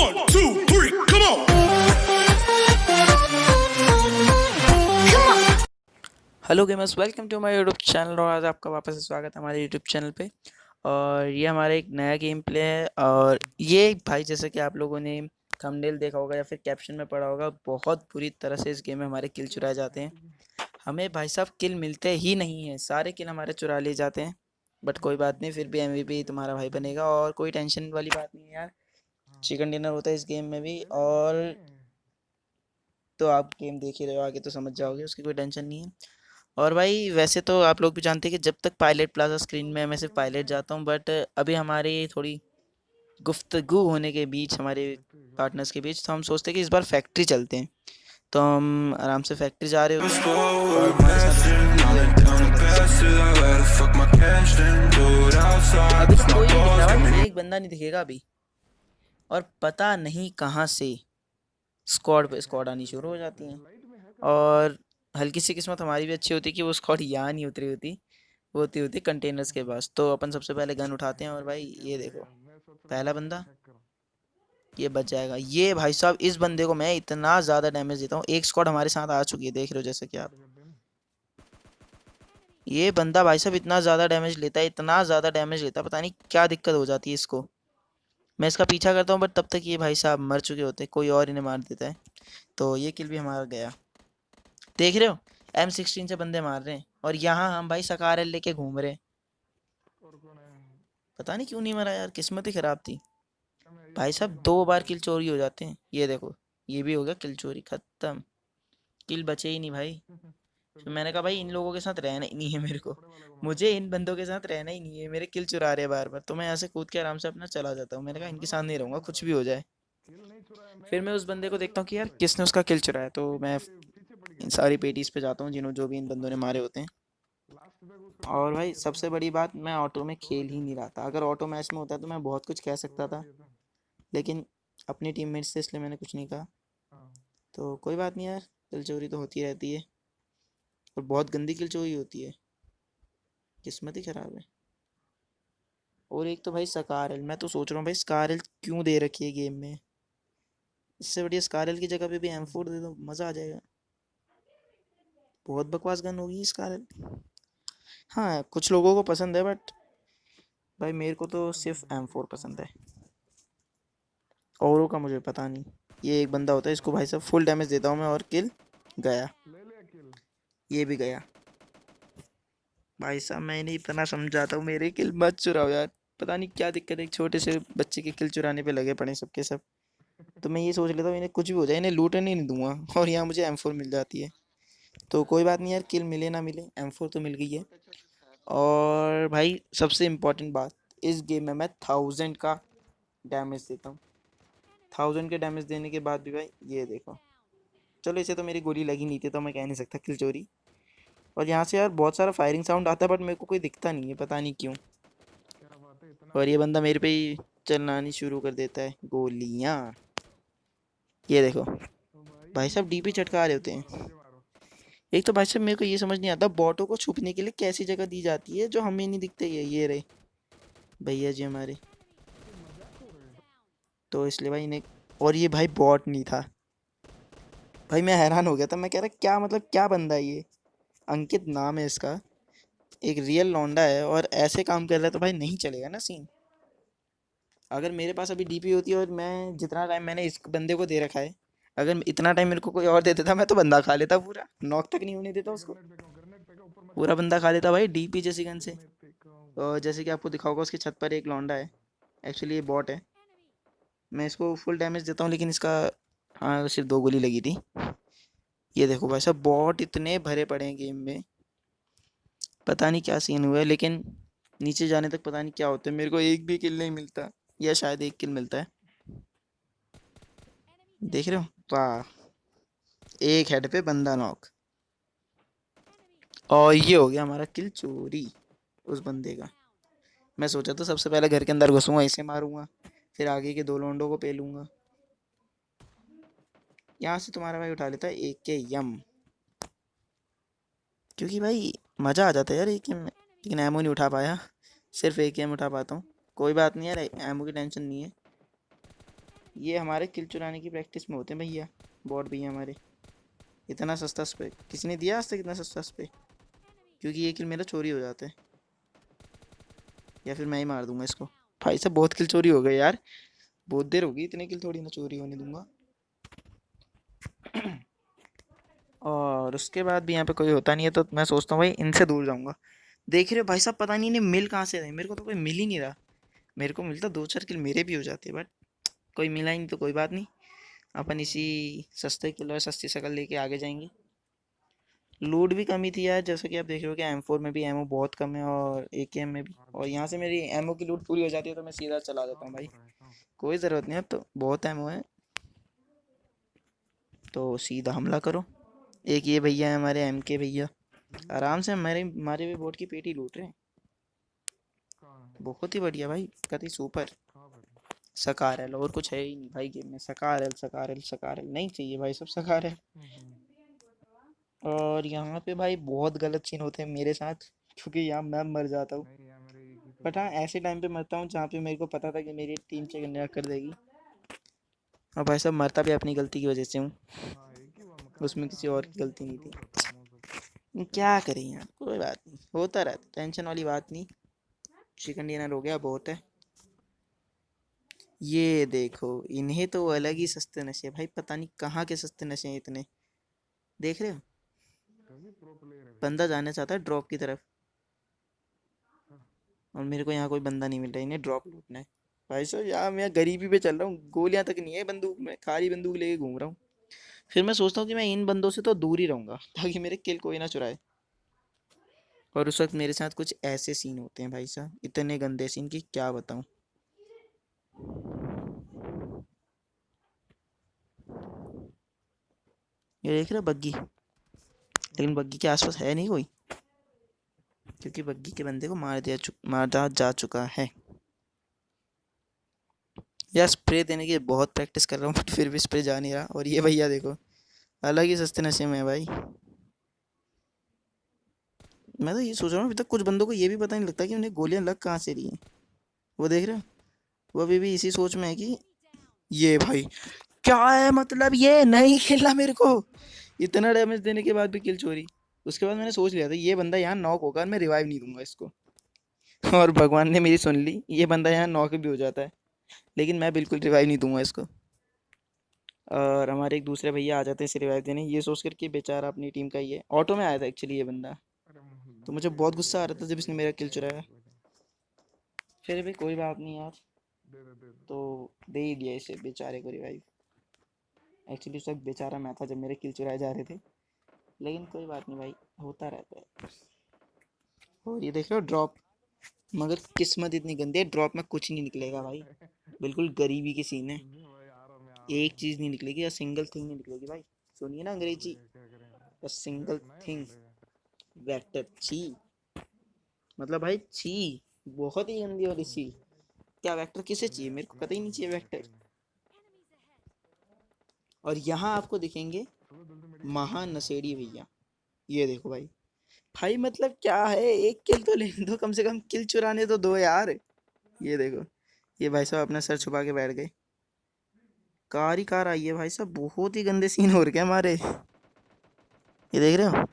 1, 2, 3, come on. Hello gamers, welcome to my YouTube channel. और आज आपका वापस से स्वागत है हमारे यूट्यूब चैनल पे। और ये हमारा एक नया गेम प्ले है। और ये भाई, जैसे कि आप लोगों ने थंबनेल देखा होगा या फिर कैप्शन में पढ़ा होगा, बहुत बुरी तरह से इस गेम में हमारे किल चुराए जाते हैं। हमें भाई साहब किल मिलते ही नहीं हैं, सारे किल हमारे चुरा लिए जाते हैं। बट कोई बात नहीं, फिर भी एमवीपी तुम्हारा भाई बनेगा और कोई टेंशन वाली बात नहीं है यार। चिकन डिनर होता है इस गेम में भी। और तो आप गेम देख ही रहे हो, आगे तो समझ जाओगे, उसकी कोई टेंशन नहीं है। और भाई वैसे तो आप लोग भी जानते हैं कि जब तक पायलट प्लाजा स्क्रीन में है मैं सिर्फ पायलट जाता हूँ। बट अभी हमारी थोड़ी गुफ्तगू होने के बीच, हमारे पार्टनर्स के बीच, तो हम सोचते हैं कि इस बार फैक्ट्री चलते हैं। तो हम आराम से फैक्ट्री जा रहे होते हैं और हमारे साथ अभी तो कोई नहीं दिख रहा भाई, एक बंदा नहीं दिखेगा अभी। और पता नहीं कहाँ से स्क्वाड पे स्क्वाड आनी शुरू हो जाती हैं। और हल्की सी किस्मत हमारी भी अच्छी होती है कि वो स्क्वाड यहाँ नहीं उतरी होती, वो होती होती कंटेनर्स के पास। तो अपन सबसे पहले गन उठाते हैं और भाई ये देखो, पहला बंदा ये बच जाएगा। ये भाई साहब, इस बंदे को मैं इतना ज़्यादा डैमेज देता हूँ। एक स्क्वाड हमारे साथ आ चुकी है, देख रहे हो जैसे कि आप। ये बंदा भाई साहब इतना ज़्यादा डैमेज लेता है, इतना ज़्यादा डैमेज लेता है, पता नहीं क्या दिक्कत हो जाती है इसको। मैं इसका पीछा करता हूँ बट तब तक ये भाई साहब मर चुके होते हैं, कोई और इन्हें मार देता है। तो ये किल भी हमारा गया। देख रहे हो, M16 से बंदे मार रहे हैं और यहाँ हम भाई सकार लेके घूम रहे हैं। पता नहीं क्यों नहीं मरा यार, किस्मत ही खराब थी। भाई साहब 2 बार किल चोरी हो जाते हैं। ये देखो, ये भी हो गया किल चोरी, खत्म। किल बचे ही नहीं भाई। फिर मैंने कहा भाई इन लोगों के साथ रहना ही नहीं है मेरे को, मुझे इन बंदों के साथ रहना ही नहीं है, मेरे किल चुरा रहे हैं बार बार। तो मैं यहाँ से कूद के आराम से अपना चला जाता हूँ। मैंने कहा इनके साथ नहीं रहूंगा, कुछ भी हो जाए। फिर मैं उस बंदे को देखता हूँ कि यार किसने उसका किल चुराया, तो मैं इन सारी पेटीज पे जाता हूँ जिन्हों जो भी इन बंदों ने मारे होते हैं। और भाई सबसे बड़ी बात, मैं ऑटो में खेल ही नहीं रहा था। अगर ऑटो मैच में होता तो मैं बहुत कुछ कह सकता था, लेकिन अपनी टीममेट्स से इसलिए मैंने कुछ नहीं कहा। तो कोई बात नहीं यार, किल चोरी तो होती रहती है और बहुत गंदी किल चोरी होती है, किस्मत ही खराब है। और एक तो भाई स्कारल, मैं तो सोच रहा हूँ भाई स्कारल क्यों दे रखी है गेम में। इससे बढ़िया स्कारल की जगह पे भी M4 दे दो, मज़ा आ जाएगा। बहुत बकवास गन होगी स्कारल। हाँ, कुछ लोगों को पसंद है बट भाई मेरे को तो सिर्फ M4 पसंद है, औरों का मुझे पता नहीं। ये एक बंदा होता है, इसको भाई साहब फुल डैमेज देता हूँ मैं और किल गया। ये भी गया। भाई साहब मैं इन्हें इतना समझाता हूँ, मेरे किल मत चुराओ यार। पता नहीं क्या दिक्कत है, एक छोटे से बच्चे के किल चुराने पे लगे पड़े सबके सब। तो मैं ये सोच लेता हूँ इन्हें कुछ भी हो जाए, इन्हें लूटने नहीं दूंगा, और यहाँ मुझे M4 मिल जाती है। तो कोई बात नहीं यार, किल मिले ना मिले, M4 तो मिल गई है। और भाई सबसे इम्पोर्टेंट बात, इस गेम में मैं 1000 का डैमेज देता हूँ। 1000 के डैमेज देने के बाद भी भाई ये देखो। चलो इसे तो मेरी गोली लगी नहीं थी तो मैं कह नहीं सकता किल चोरी। और यहाँ से यार बहुत सारा फायरिंग साउंड आता है बट मेरे को कोई दिखता नहीं है, पता नहीं क्यों। और ये बंदा मेरे पे ही चलानी शुरू कर देता है गोलियाँ। ये देखो भाई साहब डीपी चटका रहे होते हैं। एक तो भाई साहब मेरे को ये समझ नहीं आता, बॉटों को छुपने के लिए कैसी जगह दी जाती है जो हमें नहीं दिखते। ये रहे भैया जी हमारे। तो इसलिए भाई इन्हें, और ये भाई बॉट नहीं था भाई, मैं हैरान हो गया था। मैं कह रहा क्या मतलब, क्या बंदा है ये। अंकित नाम है इसका, एक रियल लौंडा है और ऐसे काम कर रहा है तो भाई नहीं चलेगा ना सीन। अगर मेरे पास अभी डीपी होती और मैं जितना टाइम मैंने इस बंदे को दे रखा है, अगर इतना टाइम मेरे को कोई और दे देता, मैं तो बंदा खा लेता पूरा, नॉक तक नहीं होने देता उसको, पूरा बंदा खा लेता भाई डीपी जैसी गन से। और जैसे कि आपको दिखा होगा उसकी छत पर एक लौंडा है, एक्चुअली ये बॉट है। मैं इसको फुल डैमेज देता हूँ लेकिन इसका, हाँ सिर्फ 2 गोली लगी थी। ये देखो भाई साहब बॉट इतने भरे पड़े हैं गेम में, पता नहीं क्या सीन हुआ है। लेकिन नीचे जाने तक पता नहीं क्या होता है, मेरे को एक भी किल नहीं मिलता, या शायद एक किल मिलता है। देख रहे हो, वाह, एक हेड पे बंदा नॉक। और ये हो गया हमारा किल चोरी उस बंदे का। मैं सोचा तो सबसे पहले घर के अंदर घुसूंगा, इसे मारूंगा, फिर आगे के 2 लोंडों को पेलूंगा। यहाँ से तुम्हारा भाई उठा लेता है AK-M, क्योंकि भाई मज़ा आ जाता है यार AK में। लेकिन एमओ नहीं उठा पाया, सिर्फ AKM उठा पाता हूँ। कोई बात नहीं यार, एमओ की टेंशन नहीं है। ये हमारे किल चुराने की प्रैक्टिस में होते हैं भैया, बॉट भैया हमारे। इतना सस्ता स्प्रे किसने दिया आज तक, इतना सस्ता स्प्रे? क्योंकि ये किल मेरा चोरी हो जाता है, या फिर मैं ही मार दूंगा इसको। भाई साहब बहुत किल चोरी हो गए यार, बहुत देर होगी, इतने किल थोड़ी ना चोरी होने दूंगा। और उसके बाद भी यहाँ पे कोई होता नहीं है, तो मैं सोचता हूँ भाई इनसे दूर जाऊंगा। देख रहे हो भाई साहब, पता नहीं इन्हें मिल कहाँ से रहे, मेरे को तो कोई मिल ही नहीं रहा। मेरे को मिलता 2-4 किल मेरे भी हो जाते, बट कोई मिला ही नहीं, तो कोई बात नहीं। अपन इसी सस्ते किल और सस्ती शकल लेके आगे जाएंगे। लूट भी कमी थी यार, जैसा कि आप देख रहे हो कि M4 में भी एमओ बहुत कम है, और AKM में भी। और यहाँ से मेरी एमओ की लूट पूरी हो जाती है, तो मैं सीधा चला जाता हूँ भाई, कोई ज़रूरत नहीं, अब तो बहुत एमओ है। तो सीधा हमला करो। एक ये भैया है हमारे MK भैया, आराम से हमारे हमारे भी बोट की पेटी लूट रहे हैं। बहुत ही बढ़िया भाई, कति सुपर। सकारल और कुछ है ही नहीं भाई गेम में, सकारल सकारल सकारल नहीं चाहिए भाई, सब सकारल। और यहाँ पे भाई बहुत गलत सीन होते हैं मेरे साथ, क्योंकि यहाँ मैं मर जाता हूँ। बट हाँ, ऐसे टाइम पे मरता हूँ जहाँ पे मेरे को पता था कि मेरी टीम चेक कर देगी। और भाई साहब मरता भी अपनी गलती की वजह से हूँ, उसमें किसी और की गलती नहीं थी। क्या करें यार, कोई बात नहीं, होता रहता, टेंशन वाली बात नहीं। चिकन डिनर हो गया, बहुत है। ये देखो, इन्हें तो अलग ही सस्ते नशे भाई, पता नहीं कहाँ के सस्ते नशे हैं इतने। देख रहे हो, बंदा जाना चाहता है ड्रॉप की तरफ, और मेरे को यहाँ कोई बंदा नहीं मिल रहा, इन्हें ड्रॉप लूटना है। भाई साहब यार मैं गरीबी पे चल रहा हूँ, गोलियां तक नहीं है बंदूक में, खाली बंदूक लेके घूम रहा हूँ। फिर मैं सोचता हूँ कि मैं इन बंदों से तो दूर ही रहूंगा, ताकि मेरे किल कोई ना चुराए। और उस वक्त मेरे साथ कुछ ऐसे सीन होते हैं भाई साहब, इतने गंदे सीन की क्या बताऊं। ये देख रहे हो बग्गी, लेकिन बग्गी के आसपास है नहीं कोई, क्योंकि बग्गी के बंदे को मार जा चुका है। यार स्प्रे देने की बहुत प्रैक्टिस कर रहा हूँ, बट फिर भी स्प्रे जा नहीं रहा। और ये भैया देखो, अलग ही सस्ते नशे में है भाई। मैं तो ये सोच रहा हूँ, अभी तक कुछ बंदों को ये भी पता नहीं लगता कि उन्हें गोलियां लग कहाँ से रही हैं। वो देख रहे हो, वो अभी भी इसी सोच में है कि ये भाई क्या है, मतलब ये नहीं खेलना मेरे को। इतना डैमेज देने के बाद भी किल चोरी। उसके बाद मैंने सोच लिया था ये बंदा यहाँ नॉक होगा, मैं रिवाइव नहीं दूंगा इसको। और भगवान ने मेरी सुन ली, ये बंदा यहाँ नॉक भी हो जाता है, लेकिन मैं बिल्कुल रिवाइव नहीं दूंगा इसको। और हमारे एक दूसरे भैया आ जाते हैं इसे रिवाइव देने, ये सोच कर कि बेचारा अपनी टीम का ही है। ऑटो में आया था एक्चुअली ये बंदा, तो मुझे बहुत गुस्सा आ रहा था जब इसने मेरा किल चुराया। फिर भी कोई बात नहीं यार, तो दे ही दिया इसे बेचारे को रिवाइव। एक्चुअली उस वक्त बेचारा मैं था जब मेरे किल चुराए जा रहे थे, लेकिन कोई बात नहीं भाई, होता रहता है। और ये देख रहे हो ड्रॉप, मगर किस्मत इतनी गंदी है, ड्रॉप में कुछ नहीं निकलेगा भाई, बिल्कुल गरीबी की सीन है। एक चीज नहीं निकलेगी, या सिंगल थिंग नहीं निकलेगी भाई। सुनिए ना अंग्रेजी, सिंगल थिंग। वेक्टर छी, मतलब भाई छी, बहुत ही गंदी वाली छी। क्या वेक्टर किसे चाहिए, मेरे को पता ही नहीं चाहिए वेक्टर। और यहाँ आपको दिखेंगे महान नशेड़ी भैया, ये देखो भाई। भाई मतलब क्या है, एक किल तो लेने दो, कम से कम किल चुराने तो दो यार। ये देखो, ये भाई साहब अपना सर छुपा के बैठ गए। कार ही कार आई है भाई साहब, बहुत ही गंदे सीन हो रखे हैं हमारे। ये देख रहे हो,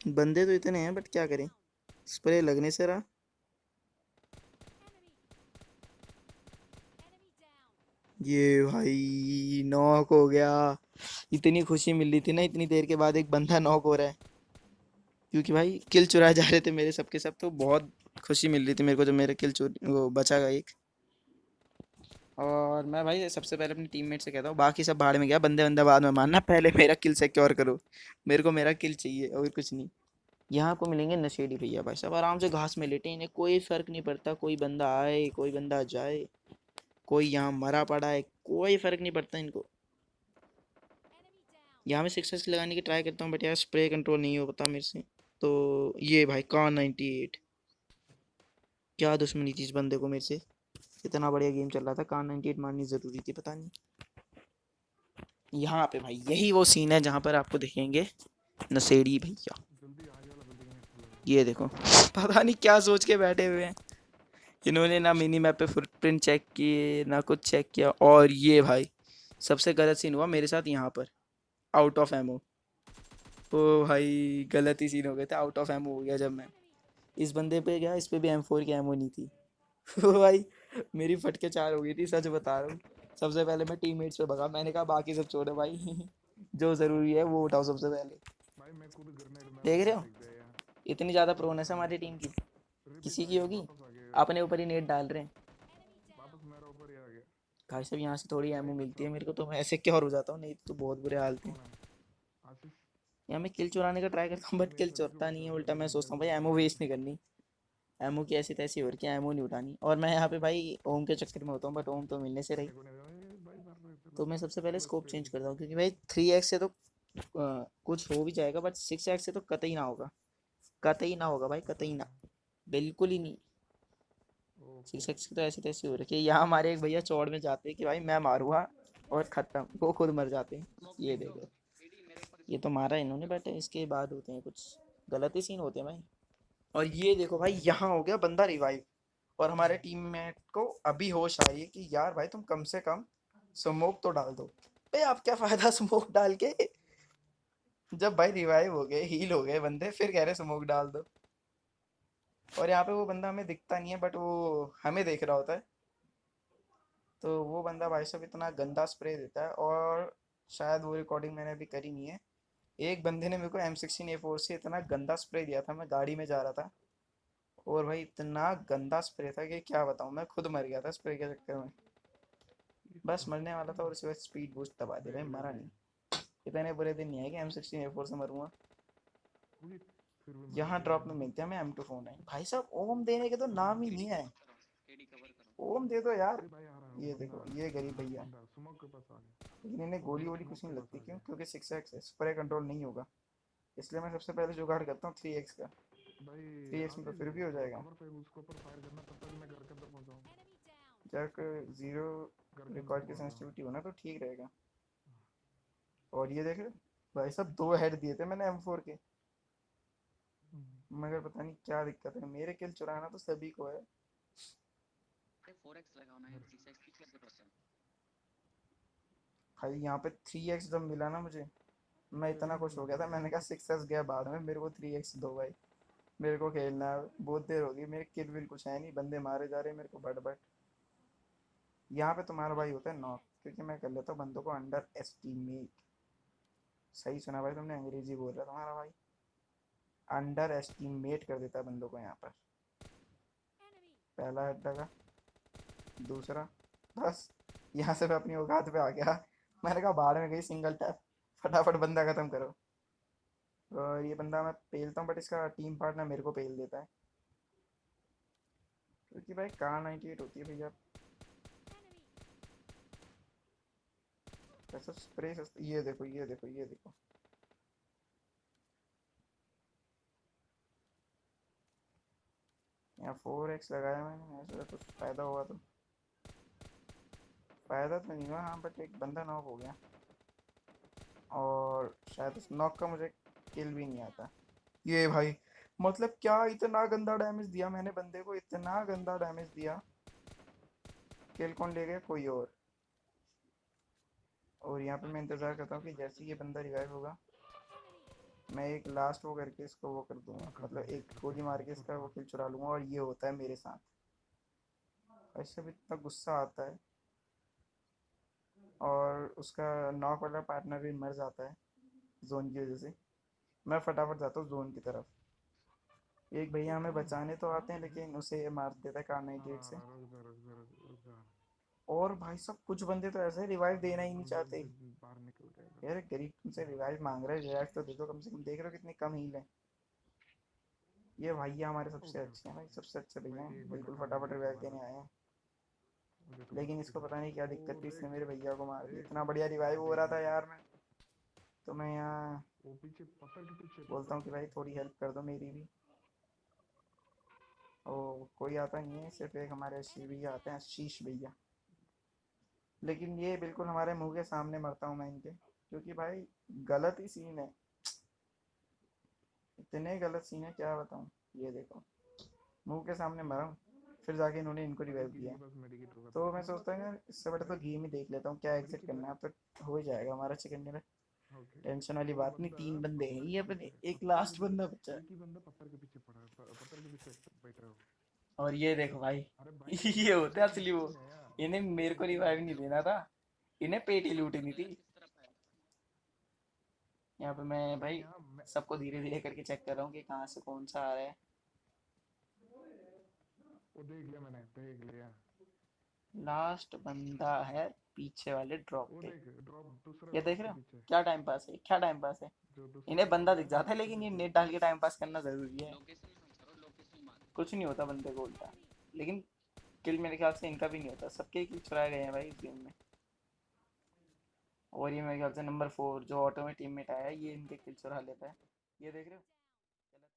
बंदे तो इतने हैं, बट क्या करें, स्प्रे लगने से रहा। ये भाई नॉक हो गया। इतनी खुशी मिल रही थी ना, इतनी देर के बाद एक बंदा नॉक हो रहा है, क्योंकि भाई किल चुराए जा रहे थे मेरे सबके सब, तो बहुत खुशी मिल रही थी मेरे को जब मेरा किल चोरी वो बचा गया एक। और मैं भाई सबसे पहले अपनी टीममेट से कहता हूँ, बाकी सब भाड़ में गया, बंदे बंदे बाद में मानना, पहले मेरा किल सिक्योर करो। मेरे को मेरा किल चाहिए और कुछ नहीं। यहाँ आपको मिलेंगे नशेड़ी भैया भाई साहब, आराम से घास में लेटे, इन्हें कोई फर्क नहीं पड़ता, कोई बंदा आए कोई बंदा जाए, कोई यहाँ मरा पड़ा है, कोई फर्क नहीं पड़ता इनको। यहाँ मैं 6 लगाने की ट्राई करता हूँ, बट यार स्प्रे कंट्रोल नहीं हो पाता मेरे से। तो ये भाई कॉन 98, क्या दुश्मनी थी इस बंदे को मेरे से, इतना बढ़िया गेम चल रहा था, कान 98 मारनी ज़रूरी थी, पता नहीं। यहाँ पे भाई यही वो सीन है जहाँ पर आपको दिखेंगे नशेड़ी भैया। ये देखो, पता नहीं क्या सोच के बैठे हुए हैं, इन्होंने ना मिनी मैप पे फुटप्रिंट चेक किए ना कुछ चेक किया। और ये भाई सबसे गलत सीन हुआ मेरे साथ यहाँ पर, आउट ऑफ एमो। ओ भाई गलत ही सीन हो गया था, आउट ऑफ एमो हो गया जब मैं इस बंदे पे गया। इस पे भी M4 की एमो नहीं थी। ओ भाई मेरी फट के चार हो गई थी, सच बता रहा हूँ। सबसे पहले मैं टीममेट्स पे भगा, मैंने कहा बाकी सब छोड़ो भाई। जो जरूरी है वो उठाओ सबसे पहले। भाई मैं खुद ग्रेनेड मार देख के रहे हो फेंक दिया यार। इतनी ज्यादा प्रोनेस है हमारी टीम की, रिदीप किसी की भाई होगी। वापस आ गए। अपने ऊपर ही नेट डाल रहे हैं। वापस मेरा ऊपर ही आ गया। भाई साहब यहाँ से थोड़ी एमो भाई मिलती है बचाओ। मेरे को, तो मैं ऐसे क्या हो जाता हूँ, नहीं तो बहुत बुरे हाल थे। कौन है? आशीष। यहाँ मैं किल चुराने का ट्राई करता हूँ भाई बट किल मेरे मेरे को चुरता नहीं है, बचा दो, उल्टा मैं रिदीप सोचता हूँ हेल्प भाई करो एमो मेरे वेस्ट को। नहीं करनी। एमो की ऐसी तैसी हो रही है, एमो नहीं उठानी। और मैं यहाँ पे भाई ओम के चक्कर में होता हूँ, बट ओम तो मिलने से रही। देखो नहीं भाई मार रहे चलो। तो मैं सबसे पहले चलो इस स्कोप पे चेंज रिदीप। करता हूँ, क्योंकि भाई 3x से तो कुछ हो भी जाएगा, बट 6x से तो कतई ना होगा। कतई ना होगा भाई, कतई ना, बिल्कुल ही नहीं। ओहो। 6x की तो ऐसी तैसी हो रखी है। यहाँ हमारे एक भैया चौड़ में जाते हैं कि भाई मैं मारूंगा, और खत्म, वो खुद मर जाते हैं। ये देखो, ये तो मारा इन्होंने, बट इसके बाद होते हैं कुछ गलत ही सीन होते हैं भाई। और ये देखो भाई यहाँ हो गया बंदा रिवाइव, और हमारे टीममेट को अभी होश आई है कि यार भाई तुम कम से कम स्मोक तो डाल दो। भाई आप क्या फायदा स्मोक डाल के, जब भाई रिवाइव हो गए, हील हो गए बंदे, फिर कह रहे स्मोक डाल दो। और यहाँ पे वो बंदा हमें दिखता नहीं है, बट वो हमें देख रहा होता है। तो वो बंदा भाई साहब इतना गंदा स्प्रे देता है, और शायद वो रिकॉर्डिंग मैंने अभी करी नहीं है। एक बंदे ने मेरे को M16A4 से इतना गंदा स्प्रे दिया था, मैं गाड़ी में जा रहा था, और भाई इतना गंदा स्प्रे था कि क्या बताऊँ, मैं खुद मर गया था स्प्रे के चक्कर में। बस मरने वाला था, और उसके बाद स्पीड बूस्ट दबा दिया भाई, मरा नहीं। इतने बुरे दिन नहीं है कि M16A4 से मरूंगा। फिर भी मेरे यहाँ को ड्रॉप में मिलते हैं हमें M249। भाई साहब ओम देने के तो नाम ही नहीं है। ओम दे दो यार। अरे भाई आ रहा है ये बंदा देखो आ रहा ये है गरीब भैया, बंदा स्मोक के पास आ गया। लेकिन इन्हें वो गोली मेरे वोली स्मोक कुछ नहीं के पास लगती, आ क्यों? गया। क्योंकि 6x है, स्प्रे कंट्रोल नहीं होगा। इसलिए मैं सबसे पहले जुगाड़ करता हूँ 3x का। भाई 3x में तो आशीष फिर भी हो वो जाएगा। कवर पे उसके ऊपर फायर करना, तब तक मैं घर के अंदर पहुंचाऊं। जब जीरो घर के अंदर रिकॉर्ड की पहुंचा। सेंसिटिविटी हो ना तो ठीक रहेगा। और ये देख रहे हो? भाई साहब 2 हेड दिए थे मैंने M4 के, मगर पता नहीं क्या दिक्कत है, मेरे किल चुराना तो सभी को है। भाई यहाँ पे 3x जब मिला ना मुझे, मैं इतना खुश हो गया था, मैंने कहा 6x गया बाद में, मेरे को 3x दो भाई। मेरे को खेलना है, बहुत देर हो गई, मेरे किल विल कुछ है नहीं, बंदे मारे जा रहे हैं मेरे को बट बट। यहाँ पे तुम्हारा भाई होता है नॉक, क्योंकि मैं कर लेता हूँ बंदों को अंडर एस्टिमेट। सही सुना भाई तुमने, अंग्रेजी बोल रहा तुम्हारा भाई, अंडर एस्टिमेट कर देता है बंदों को यहाँ पर। पहला हेड लगा, दूसरा, बस यहाँ से मैं अपनी औकात पे आ गया। मैंने कहा बाहर में गई सिंगल टैप, फटाफट बंदा खत्म करो। और ये बंदा मैं पेलता हूँ, बट इसका टीम पार्टनर मेरे को पेल देता है, क्योंकि भाई कार 98 होती है भैया। वैसे स्प्रे ये देखो ये देखो ये देखो। यहाँ 4x लगाया मैंने, ऐसा कुछ फायदा हुआ तो? फायदा तो नहीं हुआ, हाँ, बट एक बंदा नॉक हो गया, और शायद उस नॉक का मुझे किल भी नहीं आता। ये भाई मतलब क्या इतना गंदा डैमेज दिया मैंने बंदे को, इतना गंदा डैमेज दिया। किल कौन ले गया? कोई और यहाँ पे मैं इंतज़ार करता हूँ कि जैसे ही ये बंदा रिवाइव होगा, मैं एक लास्ट वो करके इसको वो कर दूंगा, कर दो मतलब एक कर गोली मार के दो इसका वो कर किल चुरा लूंगा। और ये होता है मेरे साथ। ऐसे भी इतना गुस्सा आता है, और उसका नॉक वाला पार्टनर भी मर जाता है जोन की वजह से। मैं फटाफट जाता हूँ जोन की तरफ। एक भैया हमें बचाने तो आते हैं, लेकिन उसे मार देता है कार आ 98 से। रहा रुक जा। और भाई सब कुछ बंदे तो ऐसे रिवाइव देना ही नहीं चाहते। बाहर निकल गया इधर यार से। गरीब तुमसे रिवाइव मांग रहा है, रिवाइव तो दे दो कम से कम, देख रहे हो कितनी कम हील है। ये भैया हमारे सबसे ओके अच्छे ओके हैं भाई, ओके। सबसे अच्छे भैया भाई हैं, एक बंदा बिल्कुल कार फटाफट 98 से रिवाइव मार देने आए रहा हैं। है। देखो लेकिन इसको इधर। पता नहीं क्या दिक्कत ओ थी, इसने रेड। मेरे भैया को मार दिया। एक इतना बढ़िया रिवाइव हो रहा था देखना। यार मैं, तो मैं यहाँ वो पीछे पत्थर के पीछे बोलता पत्थर हूँ कि के भाई पीछे। थोड़ी हेल्प कर दो मेरी भी। ओ कोई आता नहीं है, सिर्फ एक हमारे शी भैया आते हैं, शीश भैया। लेकिन ये बिल्कुल हमारे मुंह के सामने मरता हूँ मैं इनके, क्योंकि भाई गलत ही सीन है, इतने गलत सीन है क्या बताऊँ। ये देखो मुंह के सामने मरा हूँ, फिर जाके इन्होंने इनको रिवाइव किसी किया। के पास मेडिकेट होगा तो मैं सोचता हूँ यार इससे बड़ा तो गेम ही देख लेता हूँ, क्या एग्जिट करना है, अब तो हो ही जाएगा हमारा चिकन डिनर। ओके। टेंशन वाली वो बात नहीं, बंदा 3 बंदे हैं पत्थर ये के अपने, पीछे एक पत्थर के लास्ट बंदा बचा है। एक ही बंदा पत्थर के पीछे पड़ा है पत्थर के पीछे बैठ रहा हो। और ये देखो भाई अरे भाई वो ये होते हैं पत्थर असली नीचे वो, गया। इन्हें मेरे को पत्थर रिवाइव नीचे नहीं गया। देना था, इन्हें पेटी लूटनी थी। यहाँ पे मैं अरे भाई यहाँ मैं सबको धीरे धीरे करके चेक कर रहा हूँ कि कहाँ से कौन सा आ रहा है। वो देख लिया, मैंने देख लिया। लास्ट बंदा है पीछे वाले ड्रॉप वो पे। देख ड्रॉप, दूसरा ये देख ड्रॉप रहे के हो पीछे। क्या टाइम पास है, क्या टाइम पास है। जो दूसरा इन्हें बंदा दिख वो जाता है ड्रॉप के लेकिन ये पीछे। नेट डाल के टाइम पास करना जरूरी है। कुछ नहीं होता बंदे को उल्टा, लेकिन किल मेरे ख्याल से इनका भी नहीं होता, सबके किल चुराए गए हैं भाई इस गेम में। और ये मेरे ख्याल से नंबर 4 जो ऑटो में टीममेट आया है ये इनके किल चुरा लेता है। ये देख रहे हो।